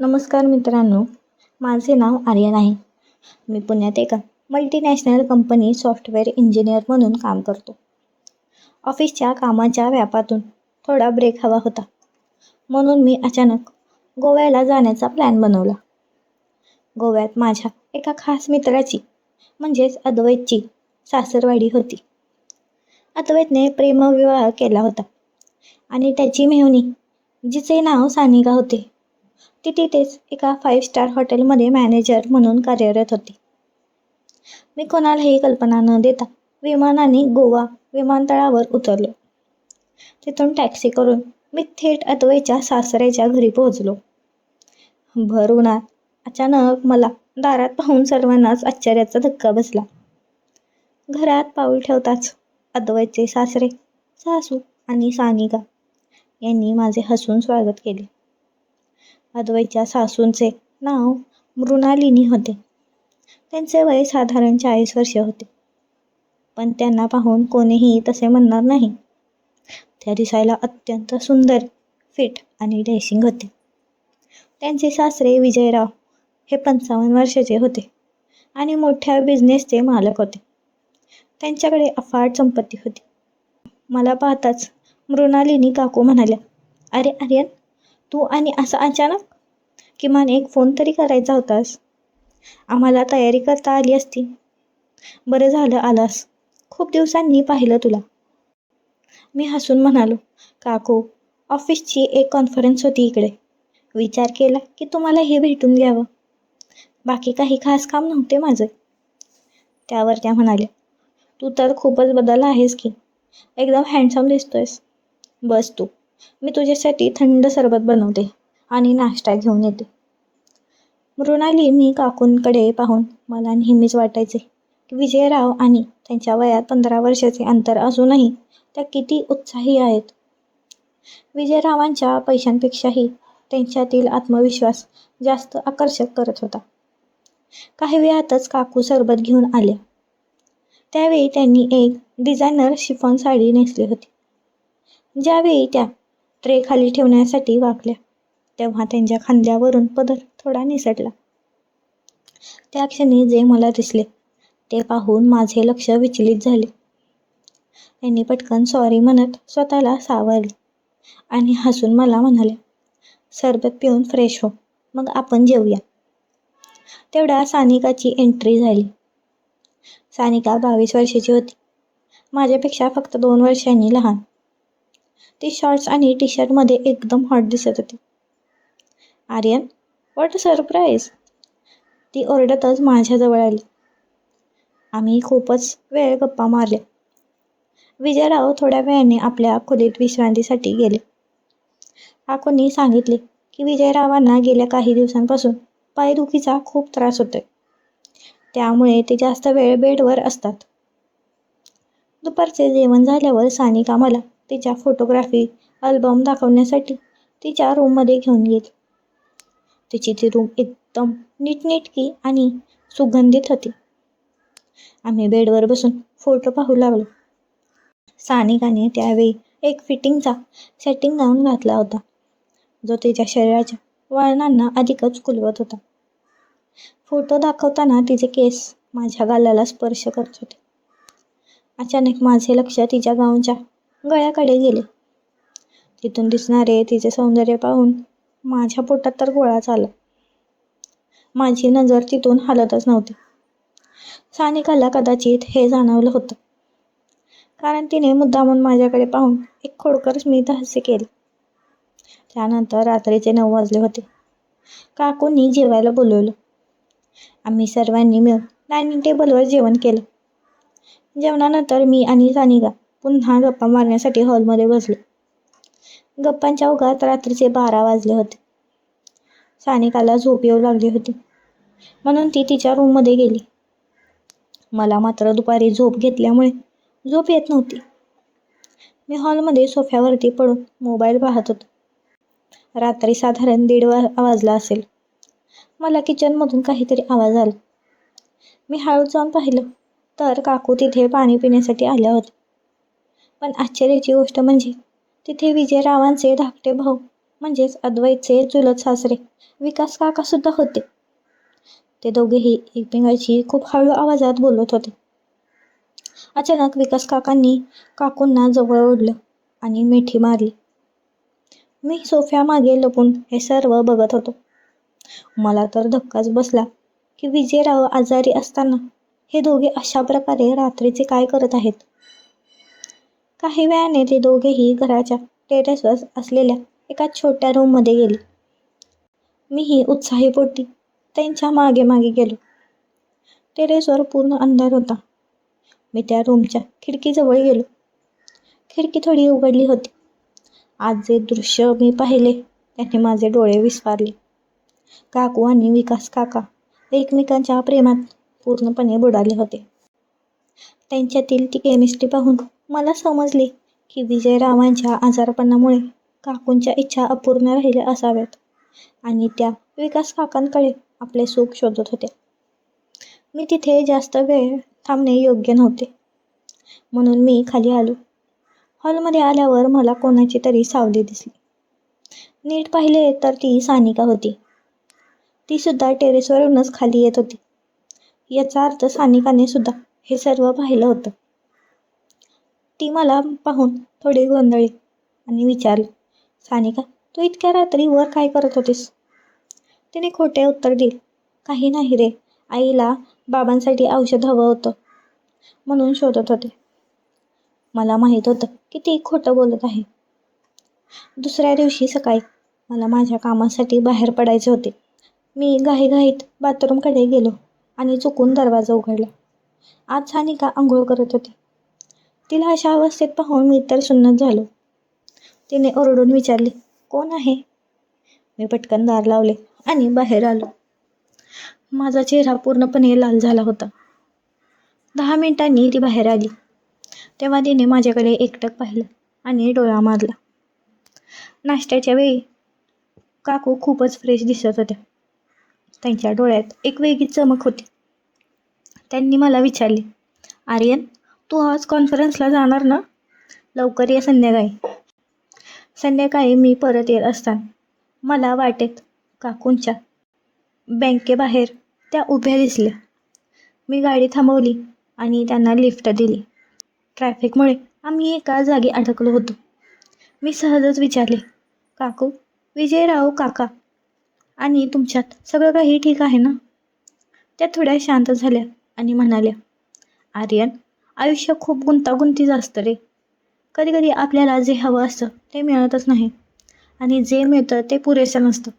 नमस्कार मित्रांनो, माझे नाव आर्यन आहे. मी पुण्यात एका मल्टीनॅशनल कंपनी सॉफ्टवेअर इंजिनियर म्हणून काम करतो. ऑफिसच्या कामाच्या व्यापातून थोडा ब्रेक हवा होता, म्हणून मी अचानक गोव्याला जाण्याचा प्लॅन बनवला. गोव्यात माझ्या एका खास मित्राची म्हणजेच अद्वैतची सासरवाडी होती. अद्वैतने प्रेमविवाह केला होता आणि त्याची मेहुणी, जिचे नाव सानिका होते, ती तिथेच एका 5 स्टार हॉटेलमध्ये मॅनेजर म्हणून कार्यरत होती. मी कोणालाही कल्पना न देता विमानाने गोवा विमानतळावर उतरलो. तिथून टॅक्सी करून मी थेट अद्वैतच्या सासऱ्याच्या घरी पोहोचलो. भर उन्हात अचानक मला दारात पाहून सर्वांनाच आश्चर्याचा धक्का बसला. घरात पाऊल ठेवताच अद्वैतचे सासरे, सासू आणि सानिका यांनी माझे हसून स्वागत केले. अद्वैतच्या सासूंचे नाव मृणालिनी होते. त्यांचे वय साधारण 40 वर्षे होते, पण त्यांना पाहून कोणीही तसे म्हणणार नाही. त्या दिसायला अत्यंत सुंदर, फिट आणि डॅशिंग होते. त्यांचे सासरे विजयराव हे 55 वर्षाचे होते आणि मोठ्या बिझनेसचे मालक होते. त्यांच्याकडे अफाट संपत्ती होती. मला पाहताच मृणालिनी काकू म्हणाल्या, "अरे आर्यन, तू आणि असं अचानक? किमान एक फोन तरी करायचा होतास. आम्हाला तयारी करता आली असती. बरं झालं आलास. खूप दिवसांनी पाहिलं तुला." मी हसून म्हणालो, "काकू, ऑफिसची एक कॉन्फरन्स होती इकडे. विचार केला की तुम्हाला हे भेटून घ्यावं. बाकी काही खास काम नव्हते माझं." त्यावर त्या म्हणाल्या, "तू तर खूपच बदलला आहेस की. एकदम हँडसम दिसतोयस. बस तू, मी तुझ्यासाठी थंड सरबत बनवते आणि नाश्ता घेऊन येते." मृणालिनी काकूंकडे पाहून मला नेहमीच वाटायचे की विजयराव आणि त्यांच्या वयात 15 वर्षाचे अंतर असूनही त्या किती उत्साही आहेत. विजयरावांच्या पैशांपेक्षाही त्यांच्यातील आत्मविश्वास जास्त आकर्षक करत होता. काही वेळातच काकू सरबत घेऊन आल्या. त्यावेळी त्यांनी एक डिझायनर शिफॉन साडी नेसली होती. ज्यावेळी त्या ट्रे खाली ठेवण्यासाठी वाकल्या, तेव्हा त्यांच्या खांद्यावरून पदर थोडा निसटला. त्या क्षणी जे मला दिसले ते पाहून माझे लक्ष विचलित झाले. त्यांनी पटकन सॉरी म्हणत स्वतःला सावरले आणि हसून मला म्हणाल्या, "सरबत पिऊन फ्रेश हो, मग आपण जेवूया." तेवढ्या सानिकाची एंट्री झाली. सानिका 22 वर्षाची होती. माझ्यापेक्षा फक्त 2 वर्षांनी लहान. ती शॉर्ट्स आणि टी शर्टमध्ये एकदम हॉट दिसत होती. "Aryan, what a surprise!" ती ओरडतच माझ्याजवळ आली. आम्ही खूपच वेळ गप्पा मारल्या. विजयराव थोड्या वेळाने आपल्या खोलीत विश्रांतीसाठी गेले. काकूंनी सांगितले की विजयरावांना गेल्या काही दिवसांपासून पायदुखीचा खूप त्रास होतोय. त्यामुळे ते जास्त वेळ बेडवर असतात. दुपारचे जेवण झाल्यावर सानिका मला तिच्या फोटोग्राफी अल्बम दाखवण्यासाठी तिच्या रूममध्ये घेऊन गेली. तिची ती रूम एकदम नीटनेटकी आणि सुगंधित होती. आम्ही बेडवर बसून फोटो पाहू लागलो. सानिकाने त्यावेळी एक फिटिंगचा सेटिंग गाऊन घातला होता, जो तिच्या शरीराच्या वळणांना अधिकच खुलवत होता. फोटो दाखवताना तिचे केस माझ्या गालाला स्पर्श करत होते. अचानक माझे लक्ष तिच्या गाऊनच्या गळ्याकडे गेले. तिथून दिसणारे तिचे सौंदर्य पाहून माझ्या पोटात तर गोळाच आला. माझी नजर तिथून हलतच नव्हती. सानिकाला कदाचित हे जाणवलं होतं, कारण तिने मुद्दामून माझ्याकडे पाहून एक खोडकर स्मित हास्य केले. त्यानंतर रात्रीचे 9 वाजले होते. काकूंनी जेवायला बोलवलं. आम्ही सर्वांनी मिळून डायनिंग टेबलवर जेवण केलं. जेवणानंतर मी आणि सानिका पुन्हा गप्पा मारण्यासाठी हॉलमध्ये बसलो. गप्पांच्या ओघात रात्रीचे 12 वाजले होते. सानिकाला झोप येऊ लागली होती, म्हणून ती तिच्या रूममध्ये गेली. मला मात्र दुपारी झोप घेतल्यामुळे झोप येत नव्हती. मी हॉलमध्ये सोफ्यावरती पडून मोबाईल पाहत होतो. रात्री साधारण 1:30 वाजला असेल. मला किचनमधून काहीतरी आवाज आला. मी हळूच जाऊन पाहिलं तर काकू तिथे पाणी पिण्यासाठी आल्या होत्या. पण आश्चर्याची गोष्ट म्हणजे तिथे विजयरावांचे धाकटे भाऊ म्हणजेच अद्वैतचे चुलत सासरे विकास काकासुद्धा होते. ते दोघेही एकमेकांशी खूप हळू आवाजात बोलत होते. अचानक विकास काकांनी काकूंना जवळ ओढलं आणि मिठी मारली. मी सोफ्यामागे लपून हे सर्व बघत होतो. मला तर धक्काच बसला की विजयराव आजारी असताना हे दोघे अशा प्रकारे रात्रीचे काय करत आहेत. काही वेळाने ते दोघेही घराच्या टेरेसवर असलेल्या एका छोट्या रूममध्ये गेले. मीही उत्साही पोटी त्यांच्या मागे मागे गेलो. टेरेसवर पूर्ण अंधार होता. मी त्या रूमच्या खिडकीजवळ गेलो. खिडकी थोडी उघडली होती. आज जे दृश्य मी पाहिले त्याने माझे डोळे विस्फारले. काकू आणि विकास काका एकमेकांच्या प्रेमात पूर्णपणे बुडाले होते. त्यांच्यातील ती केमिस्ट्री पाहून मला समजले की विजयरावांच्या आजारपणामुळे काकूंच्या इच्छा अपूर्ण राहिल्या असाव्यात आणि त्या विकास काकांकडे आपले सुख शोधत होत्या. मी तिथे जास्त वेळ थांबणे योग्य नव्हते, म्हणून मी खाली आलो. हॉलमध्ये आल्यावर मला कोणाची तरी सावली दिसली. नीट पाहिले तर ती सानिका होती. ती सुद्धा टेरेसवरूनच खाली येत होती. याचा अर्थ सानिकाने सुद्धा हे सर्व पाहिलं होतं. ती मला पाहून थोडी गोंधळली आणि विचारलं, सानिका, तू इतक्या रात्री वर काय करत होतीस? तिने खोटे उत्तर दिले, काही नाही रे, आईला बाबांसाठी औषध हवं होतं म्हणून शोधत होते. मला माहीत होतं की ती खोटं बोलत आहे. दुसऱ्या दिवशी सकाळी मला माझ्या कामासाठी बाहेर पडायचे होते. मी घाईघाईत बाथरूमकडे गेलो आणि चुकून दरवाजा उघडला. आज सानिका आंघोळ करत होती. तिला अशा अवस्थेत पाहून मी तर सुन्नत झालो. तिने ओरडून विचारले, कोण आहे? मी पटकन दार लावले आणि बाहेर आलो. माझा चेहरा पूर्णपणे लाल झाला होता. 10 मिनिटांनी ती बाहेर आली. तेव्हा तिने माझ्याकडे एकटक पाहिलं आणि डोळा मारला. नाश्त्याच्या वेळी काकू खूपच फ्रेश दिसत होत्या. त्यांच्या डोळ्यात एक वेगळी चमक होती. त्यांनी मला विचारले, आर्यन, तू आज कॉन्फरन्सला जाणार ना? लवकर ये संध्याकाळी. संध्याकाळी मी परत येत असताना मला वाटेत काकूंच्या बँकेबाहेर त्या उभ्या दिसल्या. मी गाडी थांबवली आणि त्यांना लिफ्ट दिली. ट्रॅफिकमुळे आम्ही एका जागी अडकलो होतो. मी सहजच विचारले, काकू, विजयराव काका आणि तुमच्यात सगळं काही ठीक आहे ना? त्या थोड्या शांत झाल्या आणि म्हणाल्या, आर्यन, आयुष्य खूप गुंतागुंतीचं असतं रे. कधी कधी आपल्याला जे हवं असतं ते मिळतच नाही आणि जे मिळतं ते पुरेसं नसतं.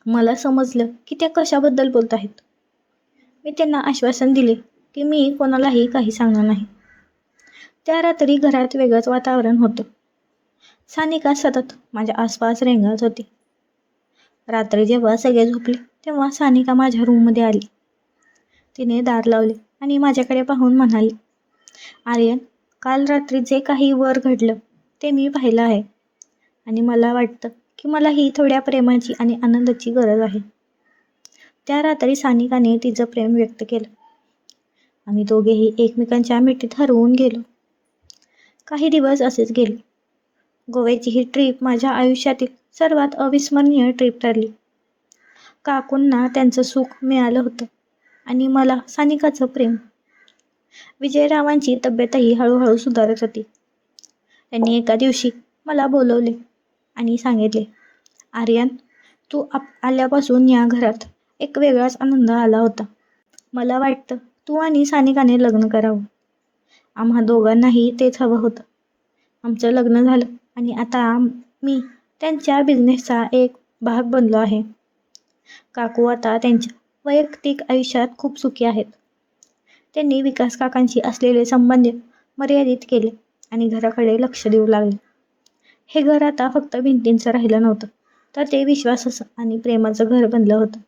मला समजलं की त्या कशाबद्दल बोलत आहेत. मी त्यांना आश्वासन दिले की मी कोणालाही काही सांगणार नाही. त्या रात्री घरात वेगळंच वातावरण होतं. सानिका सतत माझ्या आसपास रेंगाळत होती. रात्री जेव्हा सगळे झोपले तेव्हा सानिका माझ्या रूममध्ये आली. तिने दार लावले आणि माझ्याकडे पाहून म्हणाली, आर्यन, काल रात्री जे काही वर घडलं ते मी पाहिलं आहे आणि मला वाटतं की मला ही थोड्या प्रेमाची आणि आनंदाची गरज आहे. त्या रात्री सानिकाने तिचं प्रेम व्यक्त केलं. आम्ही दोघेही एकमेकांच्या मिठीत हरवून गेलो. काही दिवस असेच गेले. गोव्याची ही ट्रीप माझ्या आयुष्यातील सर्वात अविस्मरणीय ट्रीप ठरली. काकूंना त्यांचं सुख मिळालं होतं आणि मला सानिकाचं प्रेम. विजयरावांची तब्येतही हळूहळू सुधारत होती. त्यांनी एका दिवशी मला बोलवले आणि सांगितले, आर्यन, तू आल्यापासून या घरात एक वेगळाच आनंद आला होता. मला वाटतं तू आणि सानिकाने लग्न करावं. आम्हा दोघांनाही तेच हवं होतं. आमचं लग्न झालं आणि आता मी त्यांच्या बिझनेसचा एक भाग बनलो आहे. काकू आता त्यांच्या वैयक्तिक आयुष्यात खूप सुखी आहेत. त्यांनी विकास काकांशी असलेले संबंध मर्यादित केले आणि घराकडे लक्ष देऊ लागले. हे घर आता फक्त भिंतींचं राहिलं नव्हतं, तर ते विश्वासाचं आणि प्रेमाचं घर बनलं होतं.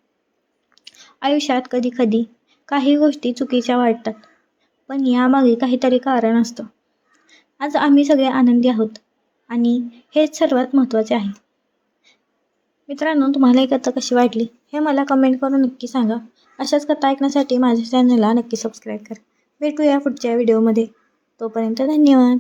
आयुष्यात कधी कधी काही गोष्टी चुकीच्या वाटतात, पण यामागे काहीतरी कारण असतं. आज आम्ही सगळे आनंदी आहोत आणि हेच सर्वात महत्त्वाचे आहे. मित्रांनो, तुम्हाला ही कथा कशी वाटली हे मला कमेंट करून नक्की सांगा. अशाच कथा ऐकण्यासाठी माझ्या चॅनलला नक्की सबस्क्राईब करा. भेटूया पुढच्या व्हिडिओमध्ये. तोपर्यंत धन्यवाद.